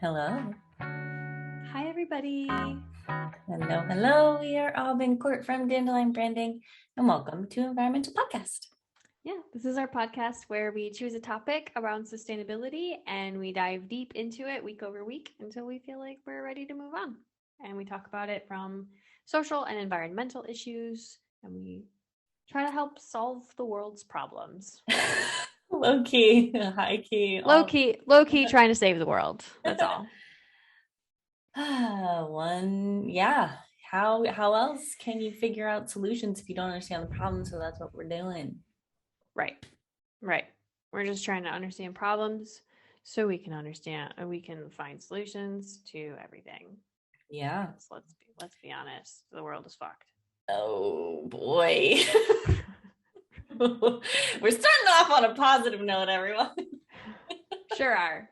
Hello. Hi, everybody. Hello, hello. We are Aubin Court from Dandelion Branding, and welcome to EnvironMental Podcast. Yeah, this is our podcast where we choose a topic around sustainability and we dive deep into it week over week until we feel like we're ready to move on. And we talk about it from social and environmental issues, and we try to help solve the world's problems. Low key, high key, Low all. key, low key trying to save the world. That's all. Yeah. How else can you figure out solutions if you don't understand the problem? So that's what we're doing. Right. Right. We're just trying to understand problems so we can understand and we can find solutions to everything. Yeah. So let's be honest. The world is fucked. Oh boy. We're starting off on a positive note, everyone. Sure are.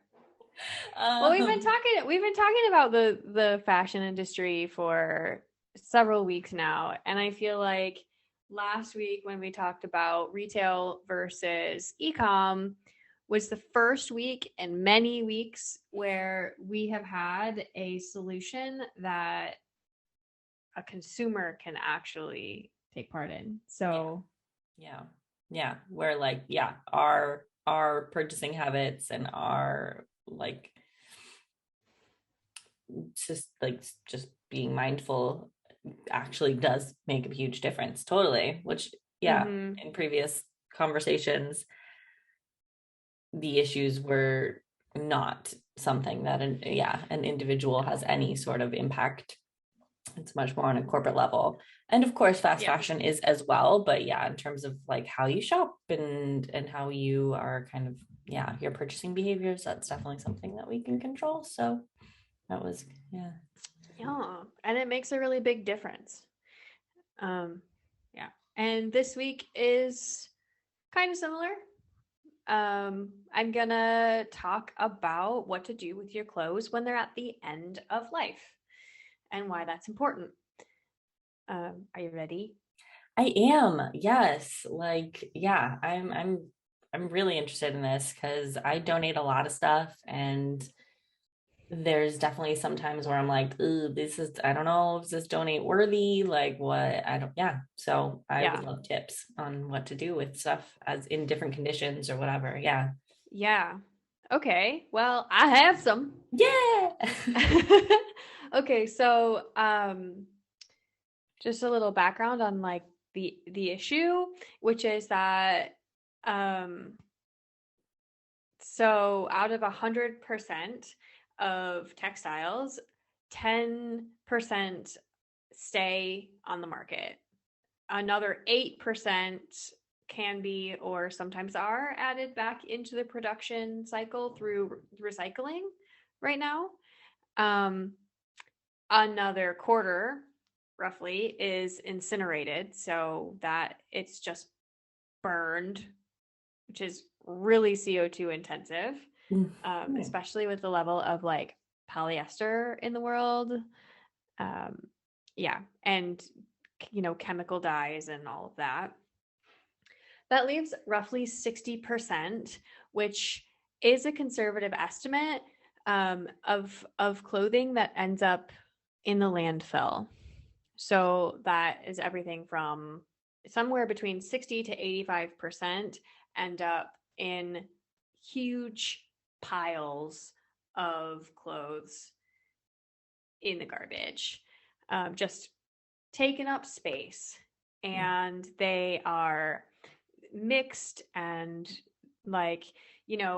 Well, we've been talking about the fashion industry for several weeks now, and I feel like last week when we talked about retail versus e-com was the first week in many weeks where we have had a solution that a consumer can actually take part in. So yeah, where like our purchasing habits and our like just being mindful actually does make a huge difference. Totally. Which mhm. in previous conversations the issues were not something that an individual has any sort of impact. It's much more on a corporate level, and of course fast Yeah. fashion is as well, but in terms of like how you shop and how you are kind of your purchasing behaviors, that's definitely something that we can control. So that was Yeah, and it makes a really big difference. Yeah. And this week is kind of similar. I'm gonna talk about what to do with your clothes when they're at the end of life and why that's important. Are you ready? I am. Yes. I'm really interested in this because I donate a lot of stuff, and there's definitely some times where I'm like, ooh, this is, I don't know, is this donate worthy? Like what? I don't, yeah. So I would Yeah. love tips on what to do with stuff as in different conditions or whatever. Yeah. Yeah. Okay. Well, I have some. Yeah. Okay, so just a little background on like the issue, which is that um so out of 100% of textiles, 10% stay on the market. Another 8% can be or sometimes are added back into the production cycle through recycling right now. Um, Another quarter, roughly, is incinerated, so that it's just burned, which is really CO2 intensive, Mhm. especially with the level of like polyester in the world. Um, yeah, and chemical dyes and all of that. That leaves roughly 60%, which is a conservative estimate of clothing that ends up in the landfill. So that is everything from somewhere between 60 to 85% end up in huge piles of clothes in the garbage, just taking up space. And they are mixed and like,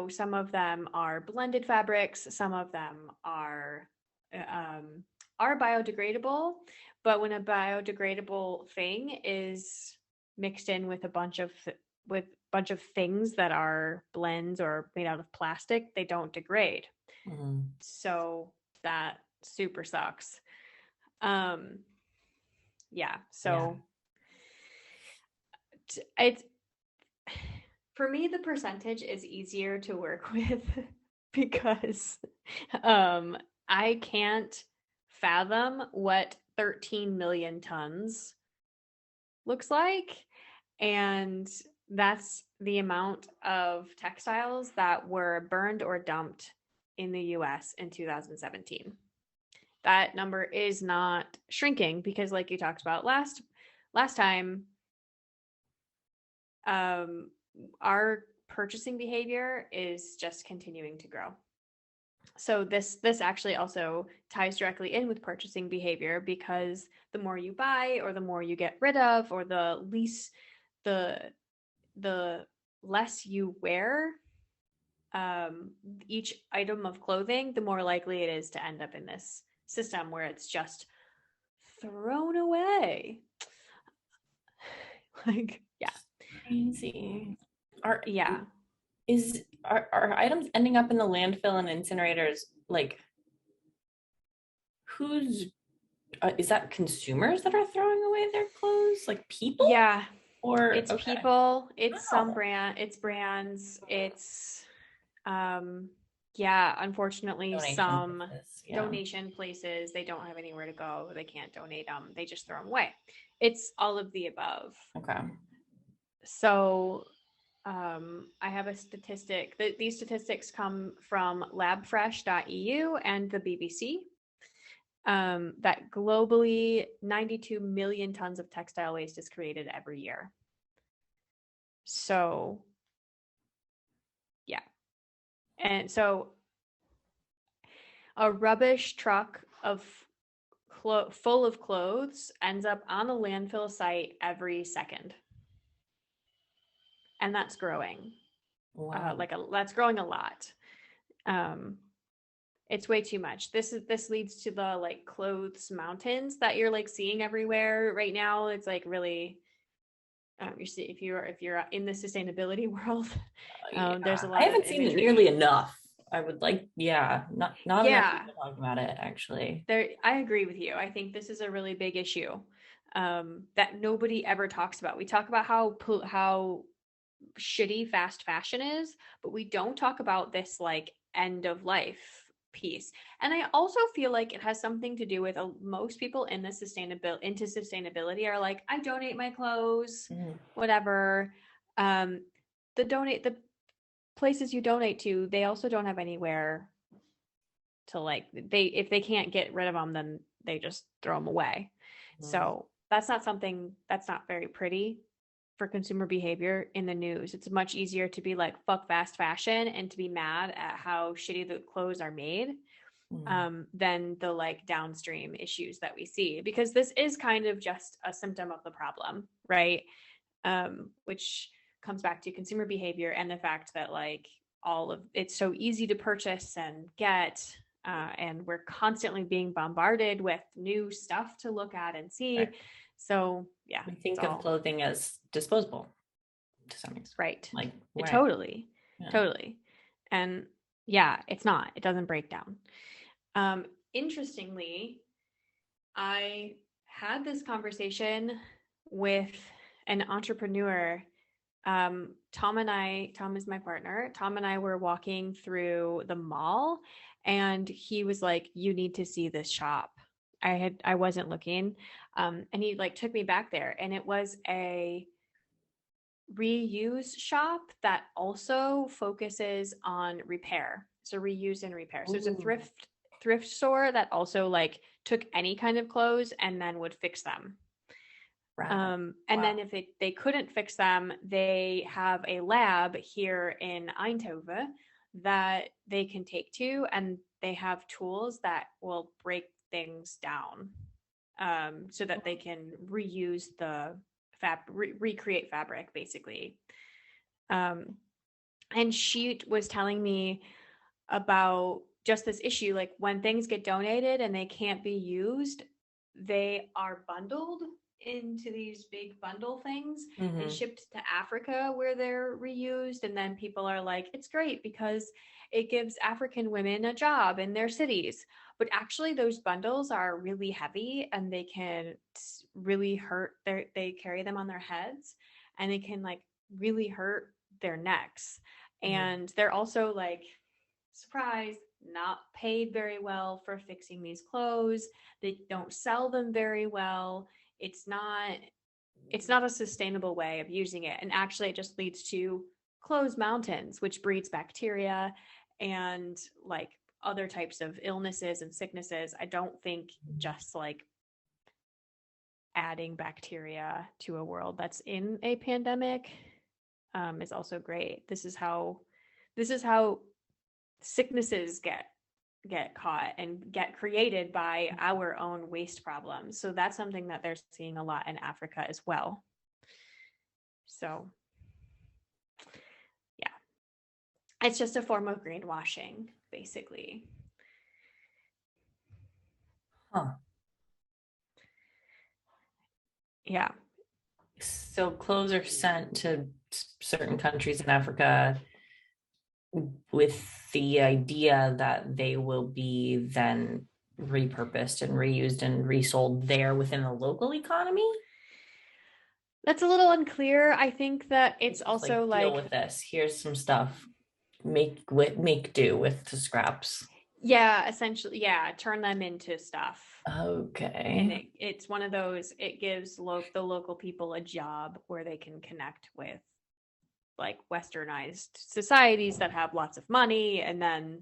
some of them are blended fabrics, some of them are biodegradable, but when a biodegradable thing is mixed in with a bunch of things that are blends or made out of plastic, they don't degrade. Mhm. So that super sucks. Um, yeah. Yeah. So it's for me the percentage is easier to work with because um I can't fathom what 13 million tons looks like, and that's the amount of textiles that were burned or dumped in the US in 2017. That number is not shrinking because, like you talked about last time, our purchasing behavior is just continuing to grow. So this actually also ties directly in with purchasing behavior, because the more you buy or the more you get rid of, or the less you wear each item of clothing, the more likely it is to end up in this system where it's just thrown away. Like, yeah. Crazy. Are items ending up in the landfill and incinerators, like, who's is that consumers that are throwing away their clothes, like people? Yeah, or it's okay. people, it's Wow. it's brands, it's yeah, unfortunately Donation some places, yeah. donation places, they don't have anywhere to go, they can't donate them, they just throw them away. It's all of the above. Okay. So I have a statistic. These statistics come from labfresh.eu and the BBC. That globally 92 million tons of textile waste is created every year. So, yeah. And so a rubbish truck of full of clothes ends up on a landfill site every second. And that's growing. Wow. That's growing a lot. It's way too much. This leads to the like clothes mountains that you're like seeing everywhere right now. It's like really, you see, if you're in the sustainability world, there's a lot. I haven't seen it nearly enough. I would like, not enough people talking about it, actually. I agree with you. I think this is a really big issue that nobody ever talks about. We talk about how shitty fast fashion is, but we don't talk about this like end of life piece. And I also feel like it has something to do with most people into sustainability are like, I donate my clothes, whatever. The places you donate to, they also don't have anywhere to like, if they can't get rid of them, then they just throw them away. So that's not very pretty for consumer behavior in the news. It's much easier to be like, fuck fast fashion and to be mad at how shitty the clothes are made than the like downstream issues that we see, because this is kind of just a symptom of the problem, right? Which comes back to consumer behavior and the fact that like it's so easy to purchase and get, and we're constantly being bombarded with new stuff to look at and see. Right. So yeah, we think of clothing as disposable to some extent, right? Like totally. And yeah, it's not. It doesn't break down. Interestingly, I had this conversation with an entrepreneur. Tom is my partner. Tom and I were walking through the mall, and he was like, "You need to see this shop." I wasn't looking, and he like took me back there, and it was a reuse shop that also focuses on repair. So reuse and repair. So it's a thrift store that also like took any kind of clothes and then would fix them. And then if they couldn't fix them, they have a lab here in Eindhoven that they can take to, and they have tools that will break things down so that they can reuse the recreate fabric, basically. And she was telling me about just this issue, like when things get donated and they can't be used, they are bundled into these big bundle things and shipped to Africa where they're reused. And then people are like, it's great because it gives African women a job in their cities. But actually those bundles are really heavy and they can really hurt they carry them on their heads and they can like really hurt their necks. And they're also like, surprise, not paid very well for fixing these clothes. They don't sell them very well. It's not a sustainable way of using it. And actually it just leads to clothes mountains, which breeds bacteria and like other types of illnesses and sicknesses. I don't think just like adding bacteria to a world that's in a pandemic is also great. This is how sicknesses get caught and get created by our own waste problems. So that's something that they're seeing a lot in Africa as well. So yeah, it's just a form of greenwashing, basically. Huh. Yeah. So clothes are sent to certain countries in Africa with the idea that they will be then repurposed and reused and resold there within the local economy. That's a little unclear. I think that it's also like deal with this. Here's some stuff. Make do with the scraps. Yeah, essentially, yeah, turn them into stuff. Okay. And it's one of those, it gives the local people a job where they can connect with like westernized societies that have lots of money, and then ...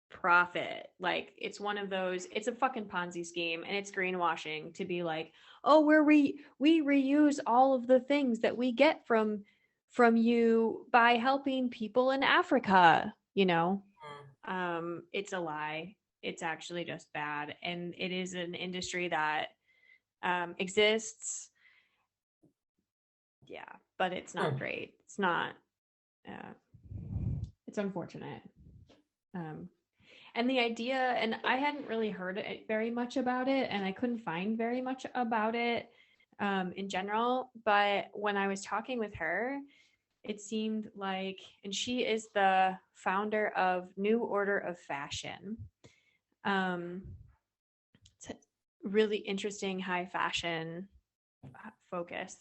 profit. Like, it's one of those, it's a fucking Ponzi scheme, and it's greenwashing to be like, oh, we reuse all of the things that we get from you by helping people in Africa, you know. It's a lie. It's actually just bad, and it is an industry that exists. Yeah, but it's not great. It's not it's unfortunate. And the idea, and I hadn't really heard it very much about it, and I couldn't find very much about it in general, but when I was talking with her, it seemed like, and she is the founder of New Order of Fashion. It's a really interesting high fashion focus,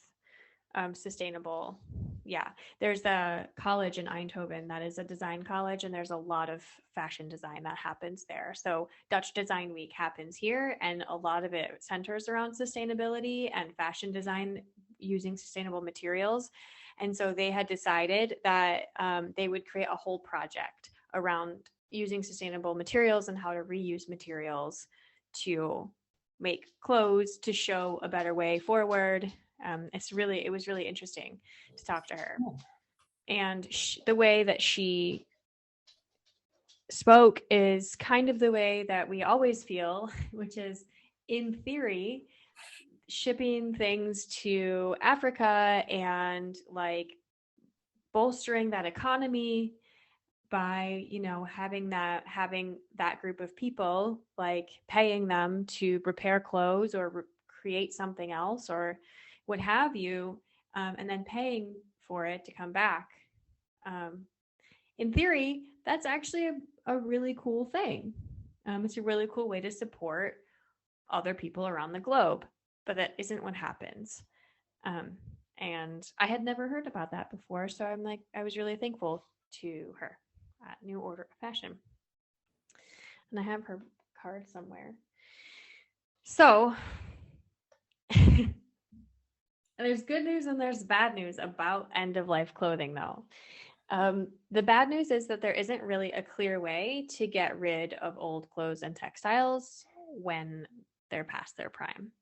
sustainable. Yeah, there's a college in Eindhoven that is a design college, and there's a lot of fashion design that happens there. So Dutch Design Week happens here, and a lot of it centers around sustainability and fashion design using sustainable materials. And so they had decided that they would create a whole project around using sustainable materials and how to reuse materials to make clothes to show a better way forward. It was really interesting to talk to her. And the way that she spoke is kind of the way that we always feel, which is, in theory, shipping things to Africa and like bolstering that economy by, you know, having that group of people, like paying them to repair clothes or create something else or what have you, and then paying for it to come back. In theory, that's actually a really cool thing. It's a really cool way to support other people around the globe, but that isn't what happens. And I had never heard about that before, so I was really thankful to her at New Order of Fashion. And I have her card somewhere. So there's good news and there's bad news about end-of-life clothing, though. The bad news is that there isn't really a clear way to get rid of old clothes and textiles when they're past their prime.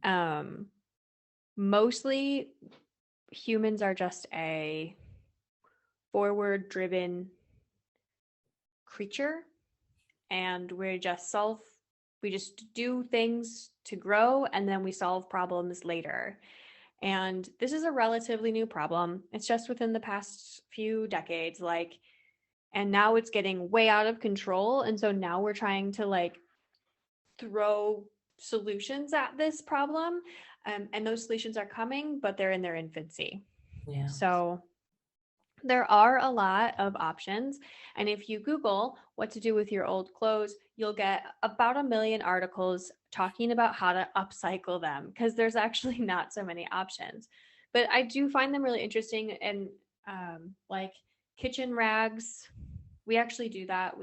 Mm-hmm. Mostly humans are just a forward-driven creature, and we just do things to grow, and then we solve problems later. And this is a relatively new problem. It's just within the past few decades, and now it's getting way out of control. And so now we're trying to throw solutions at this problem. And those solutions are coming, but they're in their infancy. Yeah. So there are a lot of options. And if you Google what to do with your old clothes, you'll get about 1 million articles talking about how to upcycle them, because there's actually not so many options. But I do find them really interesting. And like kitchen rags, we actually do that.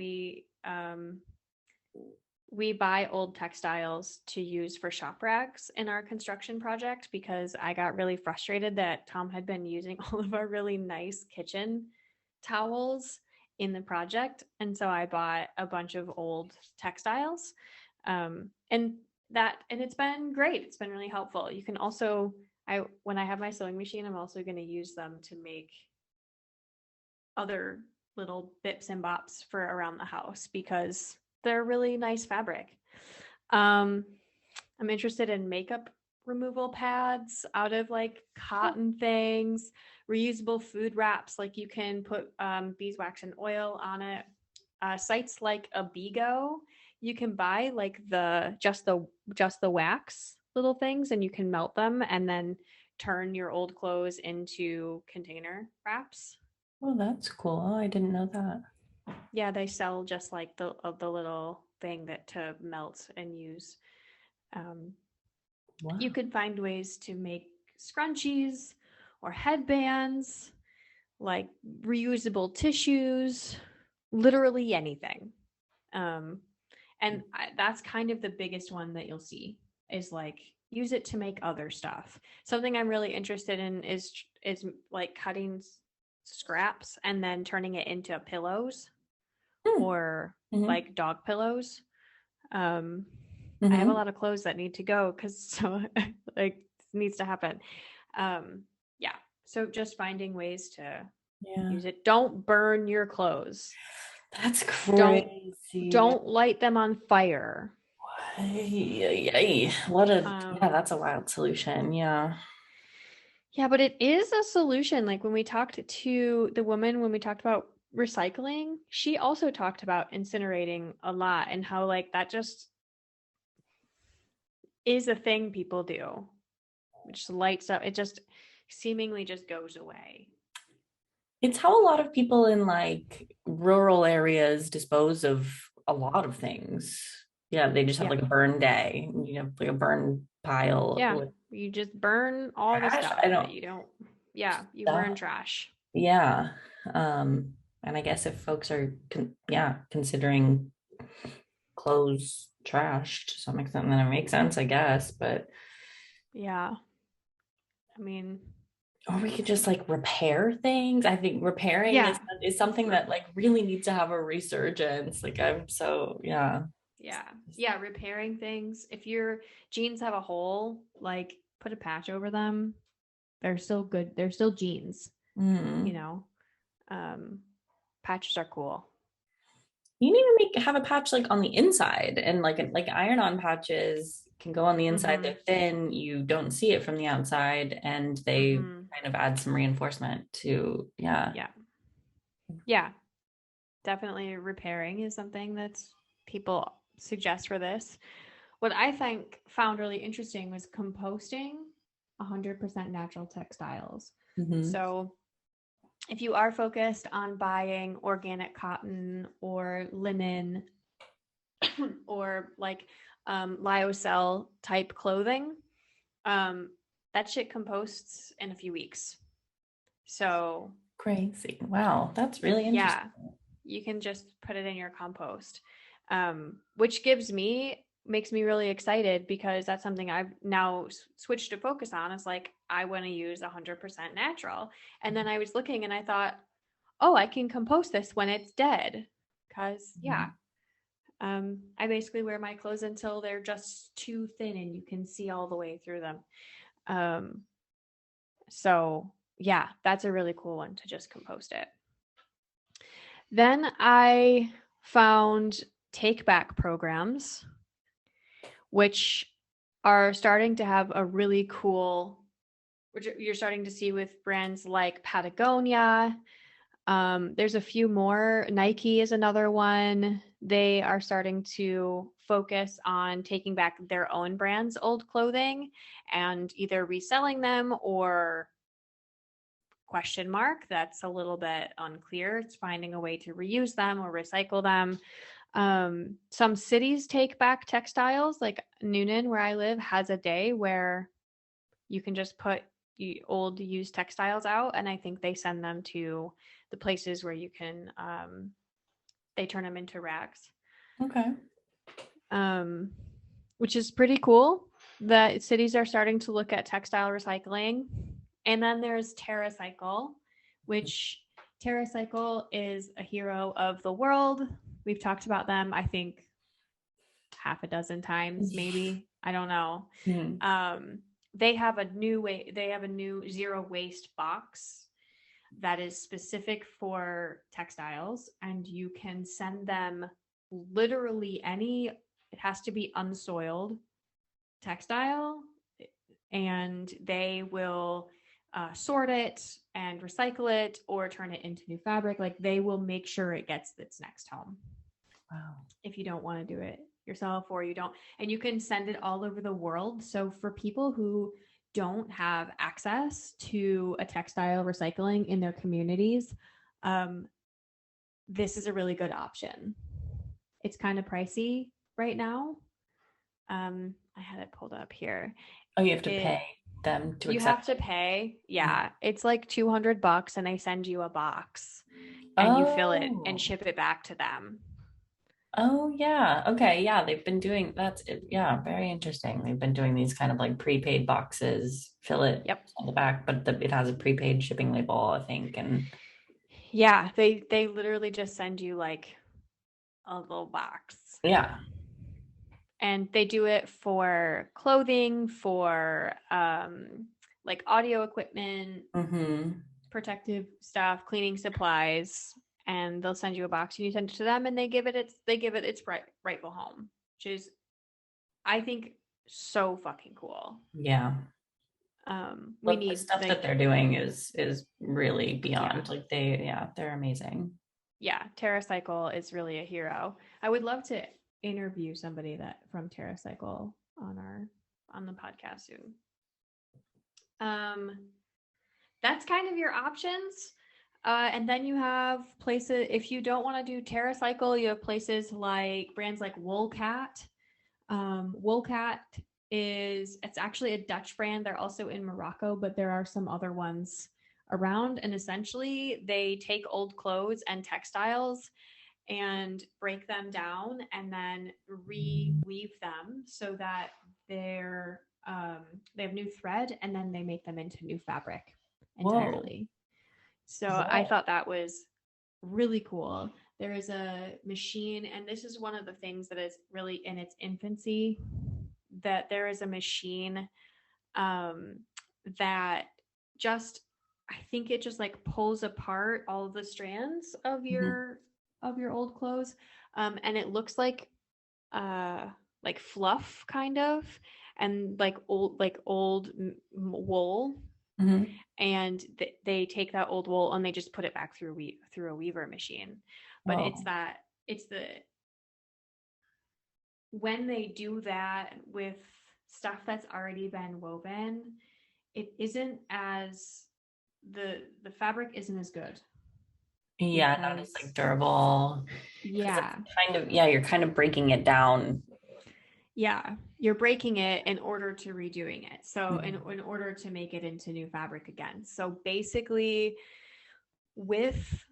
We buy old textiles to use for shop rags in our construction project, because I got really frustrated that Tom had been using all of our really nice kitchen towels in the project. And so I bought a bunch of old textiles. And it's been great. It's been really helpful. You can also, when I have my sewing machine, I'm also going to use them to make other little bips and bops for around the house because they're really nice fabric. I'm interested in makeup removal pads out of like cotton things, reusable food wraps, like you can put beeswax and oil on it. Sites like Abigo, you can buy like just the wax little things, and you can melt them and then turn your old clothes into container wraps. Oh, that's cool. Oh, I didn't know that. Yeah, they sell just like the little thing that to melt and use. Wow. You could find ways to make scrunchies or headbands, like reusable tissues, literally anything. That's kind of the biggest one that you'll see is like use it to make other stuff. Something I'm really interested in is like cutting scraps and then turning it into pillows or like dog pillows. I have a lot of clothes that need to go because so like needs to happen. Yeah. So just finding ways to use it. Don't burn your clothes. That's crazy. Don't light them on fire. What a that's a wild solution. Yeah. Yeah, but it is a solution. Like when we talked to the woman, when we talked about recycling, she also talked about incinerating a lot and how like that just is a thing people do. It just lights up. It just seemingly just goes away. It's how a lot of people in like rural areas dispose of a lot of things. Yeah, they just have like a burn day. You have like a burn pile. Yeah, you just burn all the stuff that you don't. Yeah, you burn trash. Yeah. And I guess if folks are considering clothes trash to some extent, then it makes sense, I guess. But yeah, I mean, or we could just like repair things. I think repairing is something that like really needs to have a resurgence. Like yeah, repairing things. If your jeans have a hole, like put a patch over them. They're still good. They're still jeans. You know, patches are cool. You need to have a patch like on the inside, and like iron-on patches can go on the inside. They're thin. You don't see it from the outside, and they kind of add some reinforcement to Yeah. Definitely repairing is something that's people suggest for this. What I found really interesting was composting 100% natural textiles. So if you are focused on buying organic cotton or linen or like lyocell type clothing, that shit composts in a few weeks. So crazy. Wow, that's really interesting. Yeah, you can just put it in your compost, which makes me really excited because that's something I've now switched to focus on. Is like I want to use 100% natural, and then I was looking and I thought, oh, I can compost this when it's dead, because I basically wear my clothes until they're just too thin and you can see all the way through them. So yeah, that's a really cool one to just compost it. Then I found take back programs, which are starting to have a really cool, which you're starting to see with brands like Patagonia. There's a few more. Nike is another one. They are starting to focus on taking back their own brand's old clothing and either reselling them or question mark. That's a little bit unclear. It's finding a way to reuse them or recycle them. Some cities take back textiles, like Noonan, where I live, has a day where you can just put old used textiles out, and I think they send them to the places where you can they turn them into rags. Okay. Which is pretty cool that cities are starting to look at textile recycling. And then there's Terracycle, which Terracycle is a hero of the world. We've talked about them, I think, half a dozen times, maybe. I don't know. They have a new zero waste box that is specific for textiles, and you can send them literally it has to be unsoiled textile, and they will sort it and recycle it or turn it into new fabric. Like, they will make sure it gets its next home. Wow. If you don't want to do it yourself, or you don't, and you can send it all over the world. So for people who don't have access to a textile recycling in their communities, this is a really good option. It's kind of pricey right now. I had it pulled up here. Oh, you have to pay them to you accept have to pay. Yeah. It's like $200 and they send you a box and you fill it and ship it back to them. Oh, yeah. Okay. Yeah. They've been doing that's it. Yeah. Very interesting. They've been doing these kind of like prepaid boxes, fill it Yep. on the back, but it has a prepaid shipping label, I think. And yeah, they literally just send you like a little box. yeah. And they do it for clothing, for like audio equipment, protective stuff, cleaning supplies, and they'll send you a box and you send it to them, and they give it its rightful home, which is, I think, so fucking cool. Yeah. We need the stuff that they're doing is really beyond. Like they're amazing. Yeah, Terracycle is really a hero. I would love to interview somebody from Terracycle on the podcast soon. That's kind of your options. And then you have places, if you don't want to do Terracycle, you have places like brands like Woolcat. Woolcat it's actually a Dutch brand. They're also in Morocco, but there are some other ones around. And essentially they take old clothes and textiles and break them down and then reweave them so that they have new thread, and then they make them into new fabric entirely. Whoa. So wow. I thought that was really cool. There is a machine, and this is one of the things that is really in its infancy, that there is a machine that just, I think it just like pulls apart all the strands of your old clothes, and it looks like fluff kind of, and like old wool. And they take that old wool and they just put it back through a weaver machine. But when they do that with stuff that's already been woven, it isn't as the fabric isn't as good. Yeah, not as like durable. Yeah. You're kind of breaking it down. Yeah, you're breaking it in order to redoing it. So in order to make it into new fabric again. So basically with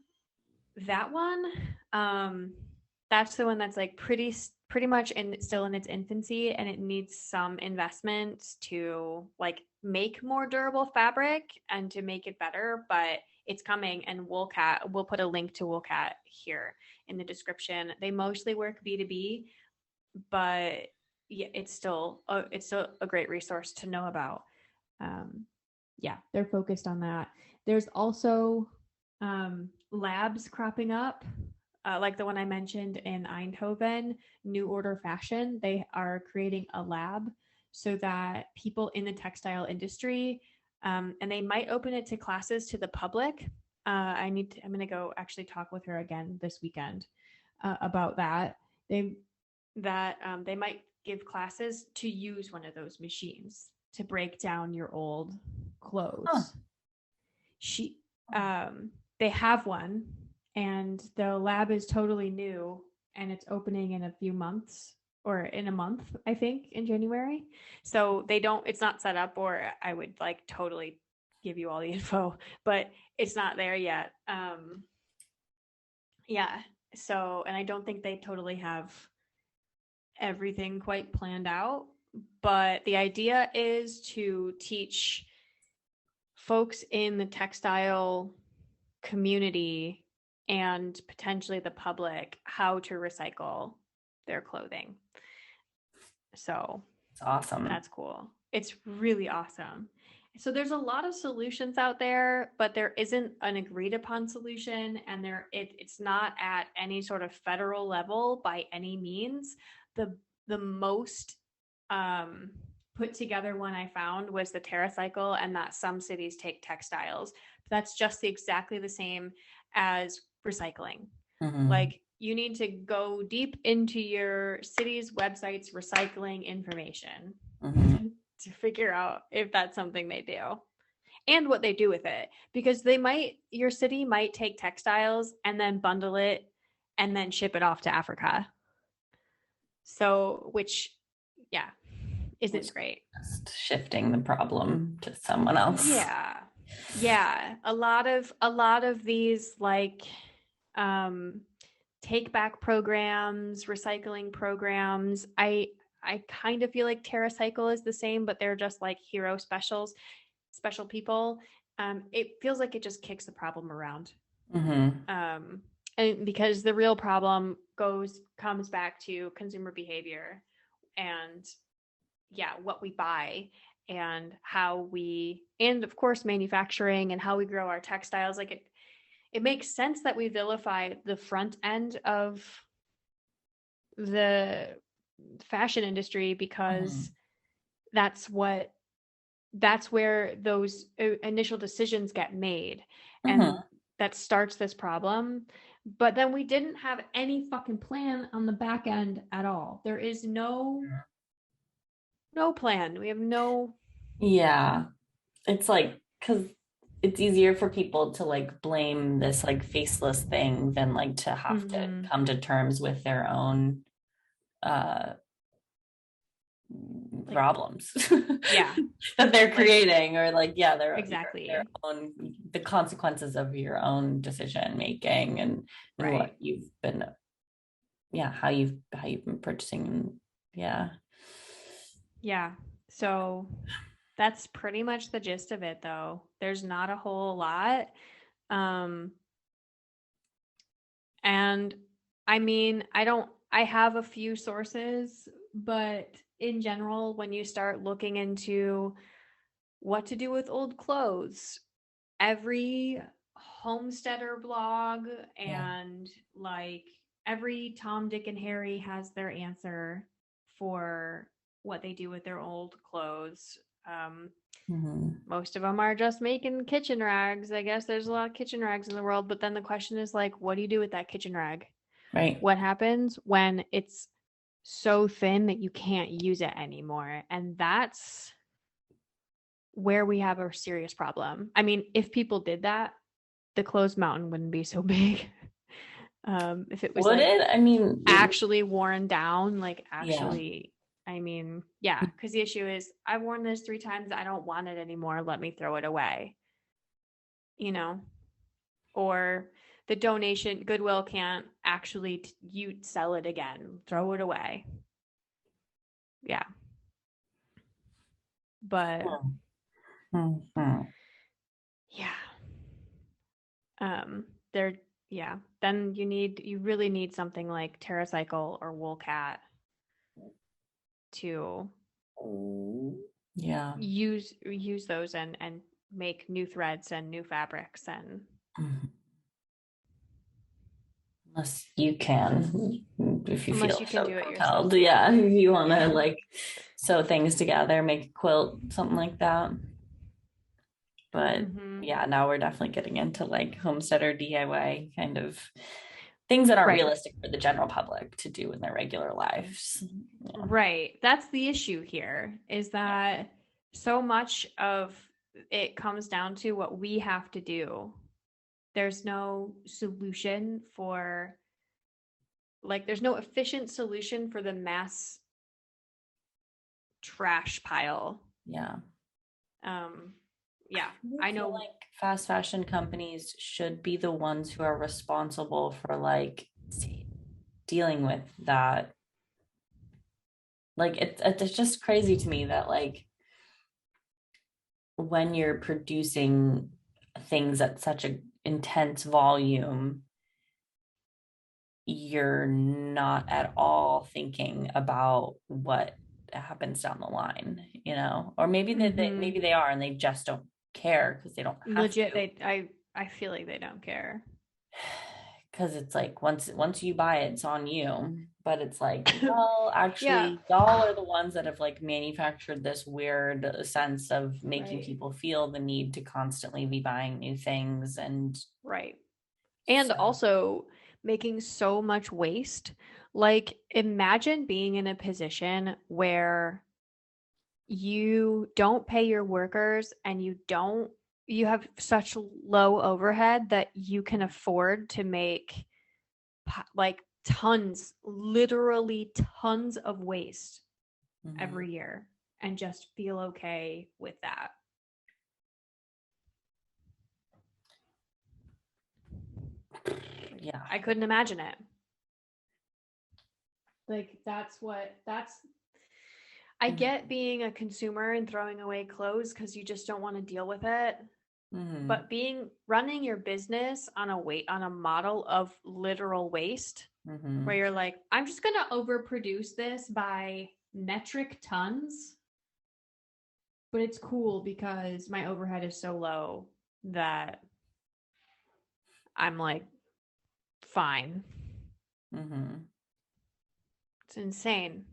that one, that's the one that's like pretty much still in its infancy, and it needs some investment to like make more durable fabric and to make it better, but it's coming. And Woolcat, we'll put a link to Woolcat here in the description. They mostly work B2B, but yeah, it's still a great resource to know about. They're focused on that. There's also labs cropping up, like the one I mentioned in Eindhoven, New Order Fashion. They are creating a lab so that people in the textile industry, and they might open it to classes to the public. I'm going to go actually talk with her again this weekend about that. They might give classes to use one of those machines to break down your old clothes. They have one, and the lab is totally new, and it's opening in a few months, or in a month, I think, in January. So it's not set up, or I would like totally give you all the info, but it's not there yet. So, and I don't think they totally have everything quite planned out, but the idea is to teach folks in the textile community and potentially the public how to recycle their clothing. So It's awesome. that's cool. It's really awesome. So there's a lot of solutions out there, but there isn't an agreed upon solution, and it's not at any sort of federal level by any means. The most put together one I found was the Terracycle, and that some cities take textiles. That's just exactly the same as recycling. Like, you need to go deep into your city's website's recycling information to figure out if that's something they do and what they do with it, because your city might take textiles and then bundle it and then ship it off to Africa. So, which isn't great. Just shifting the problem to someone else. Yeah. A lot of these like take back programs, recycling programs. I kind of feel like Terracycle is the same, but they're just like hero special people. It feels like it just kicks the problem around. And because the real problem comes back to consumer behavior and what we buy and and of course manufacturing and how we grow our textiles. Like it makes sense that we vilify the front end of the fashion industry, because that's where those initial decisions get made, and that starts this problem. But then we didn't have any fucking plan on the back end at all. There is no plan. We have no. Yeah, it's like, because it's easier for people to like blame this like faceless thing than like to have to come to terms with their own problems that they're creating, or like their own, the consequences of your own decision making and what you've been how you've been purchasing. So that's pretty much the gist of it, though. There's not a whole lot. And I mean, I have a few sources, but in general, when you start looking into what to do with old clothes, every homesteader blog and like every Tom, Dick, and Harry has their answer for what they do with their old clothes. Most of them are just making kitchen rags. I guess there's a lot of kitchen rags in the world, but then the question is like, what do you do with that kitchen rag? Right. What happens when it's so thin that you can't use it anymore? And that's where we have a serious problem. I mean, if people did that, the clothes mountain wouldn't be so big. If it was actually worn down, like actually. I mean, because the issue is I've worn this 3 times. I don't want it anymore. Let me throw it away. Or the donation, Goodwill can't actually you sell it again. Throw it away. Yeah. But then you really need something like Terracycle or Woolcat to use those and make new threads and new fabrics and unless you can, if you feel you can do it compelled. If you want to like sew things together, make a quilt, something like that. But now we're definitely getting into like homesteader DIY kind of things that aren't realistic for the general public to do in their regular lives. Right. That's the issue here, is that so much of it comes down to what we have to do. There's no solution there's no efficient solution for the mass trash pile. I know like fast fashion companies should be the ones who are responsible for like dealing with that. Like it's just crazy to me that like when you're producing things at such a intense volume, you're not at all thinking about what happens down the line, or maybe maybe they are and they just don't care because they don't have Legit, to. I feel like they don't care. Because it's like once you buy it, it's on you. But it's like, well, Yeah, actually, y'all are the ones that have like manufactured this weird sense of making right, people feel the need to constantly be buying new things. And right. And so, also making so much waste. Like, imagine being in a position where you don't pay your workers and you have such low overhead that you can afford to make like tons, literally tons of waste mhm. every year and just feel okay with that. Yeah. I couldn't imagine it. Like that's I Mhm. get being a consumer and throwing away clothes because you just don't want to deal with it. Mhm. But running your business on a model of literal waste where Mhm. you're like, I'm just gonna overproduce this by metric tons, but it's cool because my overhead is so low that I'm like, fine. Mhm. It's insane.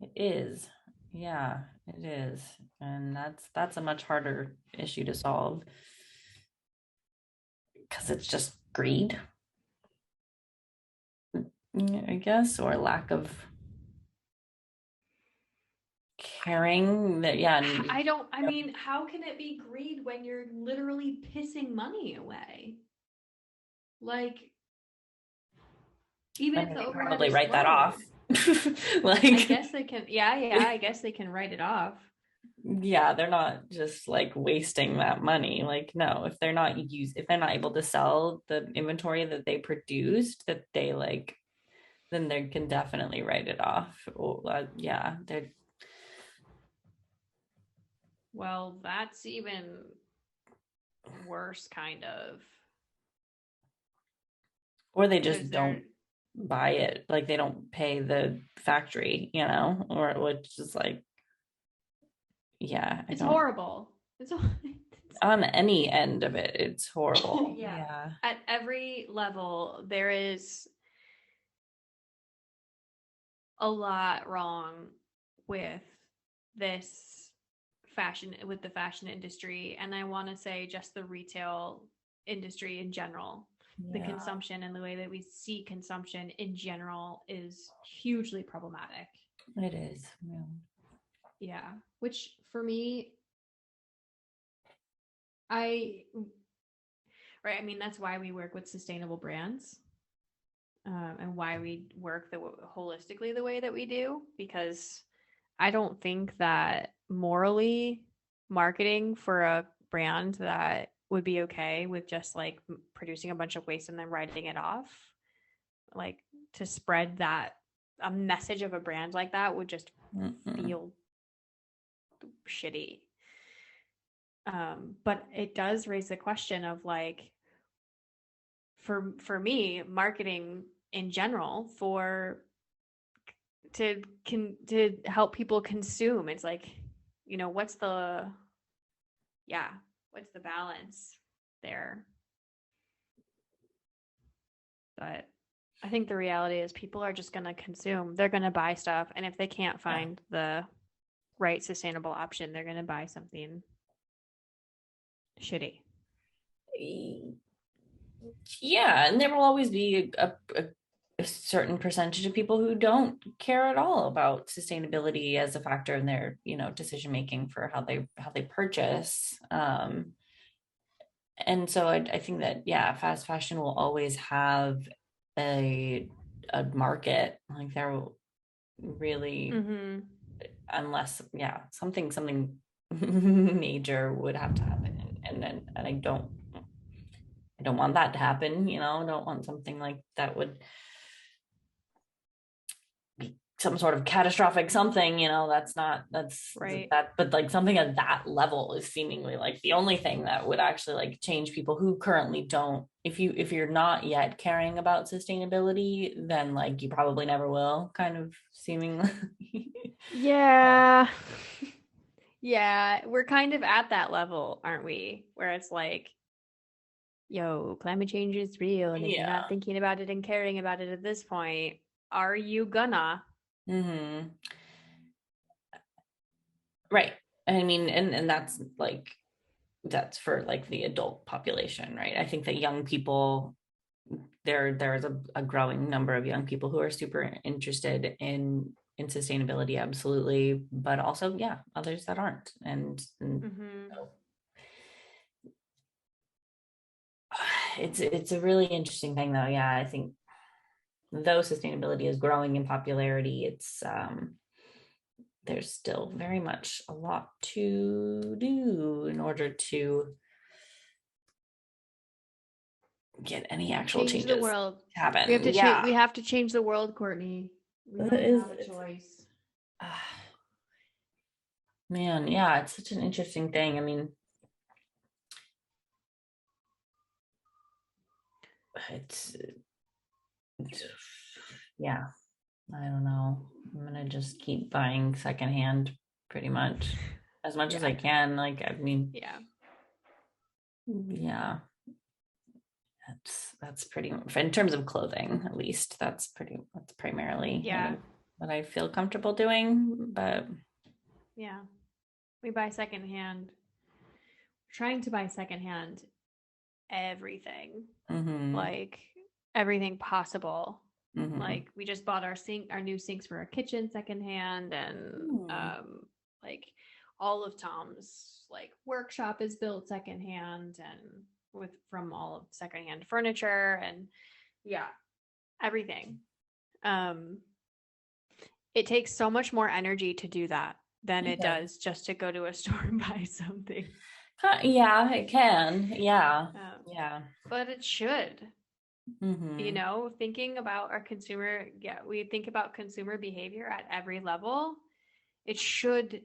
It is. Yeah, it is. And that's a much harder issue to solve because it's just greed, I guess, or lack of caring that, yeah. And, I mean, how can it be greed when you're literally pissing money away? Like, even I if mean, the they overhead probably is write that low, off. I Like, guess they can, yeah, I guess they can write it off. yeah, they're not just like wasting that money. Like, no, if they're not able to sell the inventory that they produced, that they like, then they can definitely write it off. Yeah, they're Well, that's even worse, kind of, or they because just they're, don't buy it. Like they don't pay the factory, or which is like, yeah, I it's don't horrible. It's, on any end of it, it's horrible. yeah. Yeah. At every level, there is a lot wrong with this with the fashion industry. And I want to say just the retail industry in general. The Yeah. consumption and the way that we see consumption in general is hugely problematic. It is. Yeah. Yeah. Which for me, I, right. I mean, that's why we work with sustainable brands, and why we work holistically the way that we do, because I don't think that morally marketing for a brand that would be okay with just like producing a bunch of waste and then writing it off, like to spread that a message of a brand like that would just Mm-mm. feel shitty. But it does raise the question of like, for me, marketing in general to help people consume. It's like, what's the yeah, what's the balance there? But I think the reality is people are just going to consume. They're going to buy stuff, and if they can't Yeah. find the right sustainable option, they're going to buy something shitty. Yeah, and there will always be a certain percentage of people who don't care at all about sustainability as a factor in their, decision making for how they purchase. And so I think that, yeah, fast fashion will always have a a market. Like there will really, Mm-hmm. unless, yeah, something major would have to happen, and I don't want that to happen. I don't want something like that would be some sort of catastrophic something, that's Right. that, but like something at that level is seemingly like the only thing that would actually like change people who currently don't. If you're not yet caring about sustainability, then like you probably never will, kind of seemingly. Yeah. Yeah, we're kind of at that level, aren't we? Where it's like, yo, climate change is real. And if you're not Yeah. thinking about it and caring about it at this point, are you gonna? Mm-hmm. Right. I mean, and that's for like the adult population, right? I think that young people, there's a growing number of young people who are super interested in sustainability, absolutely, but also, yeah, others that aren't. And Mm-hmm. so it's a really interesting thing though. Yeah, I think though sustainability is growing in popularity, it's there's still very much a lot to do in order to get any actual Change the changes world. to happen. Yeah. We have to change the world, Courtney. We It don't is, have a choice. uh, man, yeah, it's such an interesting thing. I mean, it's, it's yeah, I don't know. I'm gonna just keep buying secondhand pretty much as Yeah. I can. Like, I mean, Yeah. yeah, that's pretty in terms of clothing, at least. That's primarily Yeah. what I feel comfortable doing. But Yeah. We buy secondhand. Trying to buy secondhand everything. mm-hmm, Like everything possible. mm-hmm. Like we just bought our new sinks for our kitchen secondhand, and Hmm. like all of Tom's like workshop is built secondhand, and with from all of secondhand furniture, and yeah, everything. Um, it takes so much more energy to do that than It it does. does just to go to a store and buy something. Yeah, it can. Yeah, yeah. But it should. Mm-hmm. Thinking about our consumer, yeah, we think about consumer behavior at every level. It should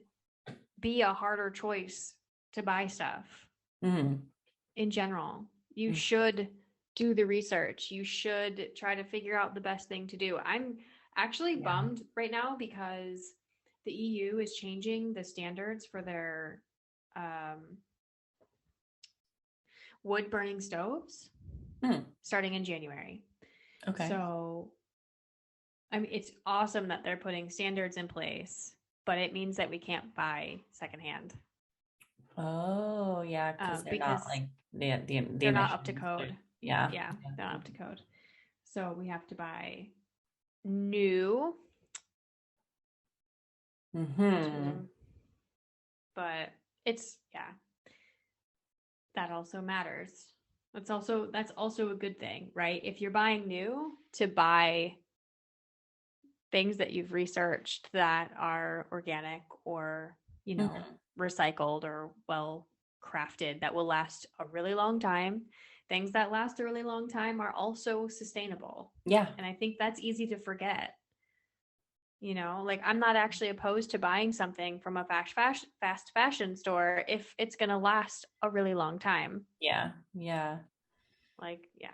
be a harder choice to buy stuff Mm-hmm. in general. You should do the research. You should try to figure out the best thing to do. I'm actually Yeah. bummed right now because the EU is changing the standards for their um, wood burning stoves Mm. starting in January. Okay. So, I mean, it's awesome that they're putting standards in place, but it means that we can't buy secondhand Oh, yeah, because they're not because like the they're not up to emissions. code. Yeah. Yeah, they're not up to code. So we have to buy new. Mm-hmm. But it's, yeah, that also matters. That's also a good thing, right? If you're buying new, to buy things that you've researched that are organic or, Mm-hmm. recycled or well crafted that will last a really long time. Things that last a really long time are also sustainable. Yeah. And I think that's easy to forget. Like I'm not actually opposed to buying something from a fast fashion store if it's going to last a really long time. Yeah. Yeah. Like, yeah.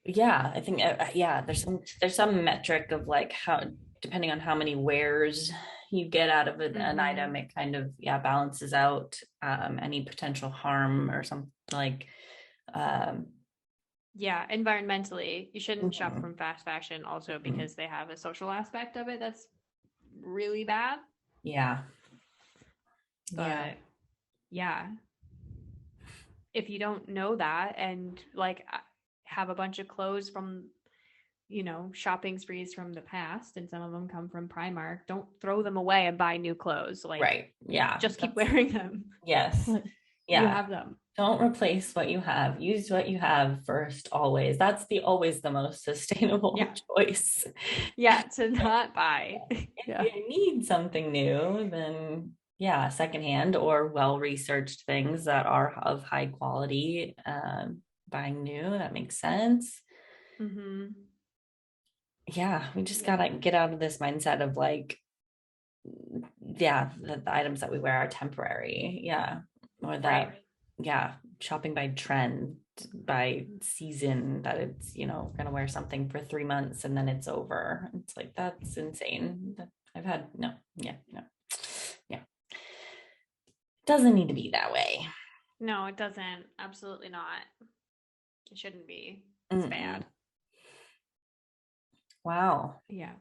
Yeah. I think yeah, there's some metric of like how, depending on how many wears you get out of an Mm-hmm. item, it kind of, yeah, balances out any potential harm or something like um Yeah, environmentally, you shouldn't shop mhm, from fast fashion also mhm. because they have a social aspect of it that's really bad. Yeah. Yeah. But yeah, if you don't know that and like have a bunch of clothes from shopping sprees from the past, and some of them come from Primark, don't throw them away and buy new clothes. Like, Right. Yeah. just keep That's, wearing them. yes. You Yeah. have them. Don't replace what you have. Use what you have first, always. That's always the most sustainable Yeah. choice. Yeah, to not buy. If Yeah. you need something new, then yeah, secondhand or well-researched things that are of high quality, buying new, that makes sense. Mm-hmm. yeah, we just gotta get out of this mindset of like, yeah, the items that we wear are temporary. Yeah. Or that, Right. yeah, shopping by trend, by season, that it's, we're gonna wear something for 3 months and then it's over. It's like, that's insane. I've had, no, yeah, no. Yeah. Doesn't need to be that way. No, it doesn't. Absolutely not. It shouldn't be. It's Mm-mm. bad. Wow. Yeah.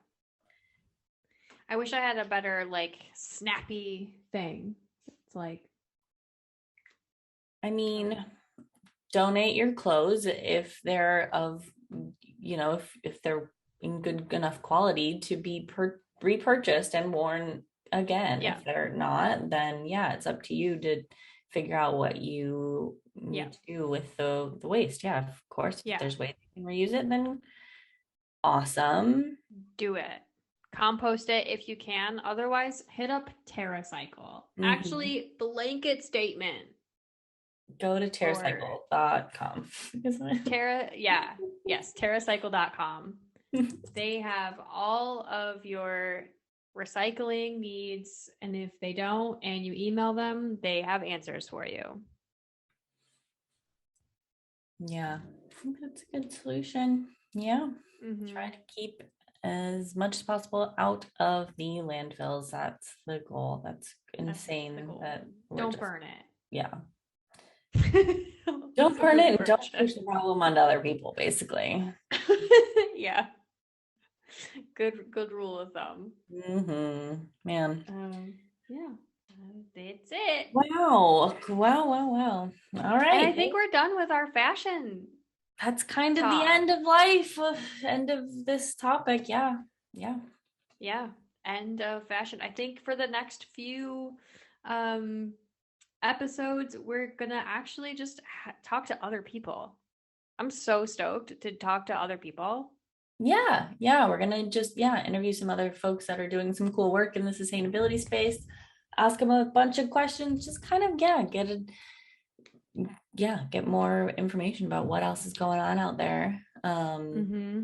I wish I had a better, like, snappy thing. It's like, I oh, mean, donate your clothes if they're of, if they're in good enough quality to be repurchased and worn again. yeah, If they're not, then yeah, it's up to you to figure out what you yeah, need to do with the waste. Yeah, of course, if yeah. there's ways you can reuse it, then awesome. Do it. Compost it if you can. Otherwise, hit up Terracycle. Mhm. Actually, blanket statement Go to for terracycle.com, isn't it? Terracycle.com. They have all of your recycling needs, and if they don't and you email them, they have answers for you. Yeah, I think that's a good solution. Yeah. Mm-hmm. Try to keep as much as possible out of the landfills. That's the goal. That's That's the insane goal. that we're Don't just, burn yeah. it. Don't It's a burn good it and don't version. push the problem onto other people, basically. Yeah. Good rule of thumb. Man. Yeah. That's it. Wow. Wow, wow, wow. All And right. I think we're done with our fashion That's kind of the talk. end of life, end of this topic. Yeah. Yeah. Yeah. End of fashion. I think for the next few um episodes, we're gonna actually just talk to other people. I'm so stoked to talk to other people. Yeah, yeah, we're gonna just interview some other folks that are doing some cool work in the sustainability space, ask them a bunch of questions, just kind of get more information about what else is going on out there. Mm-hmm.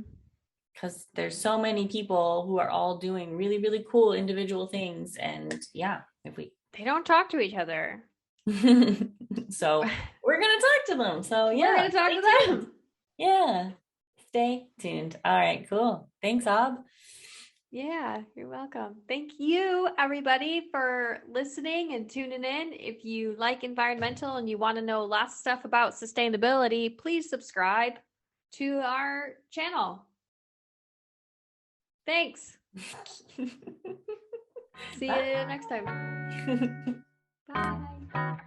Because there's so many people who are all doing really, really cool individual things, and yeah, if we They don't talk to each other. so we're gonna talk to them. So We're yeah, gonna talk stay to tuned. them. Yeah, stay tuned. All right, cool. Thanks, Ob. Yeah, you're welcome. Thank you, everybody, for listening and tuning in. If you like environmental and you want to know lots of stuff about sustainability, please subscribe to our channel. Thanks. See you next time. Bye.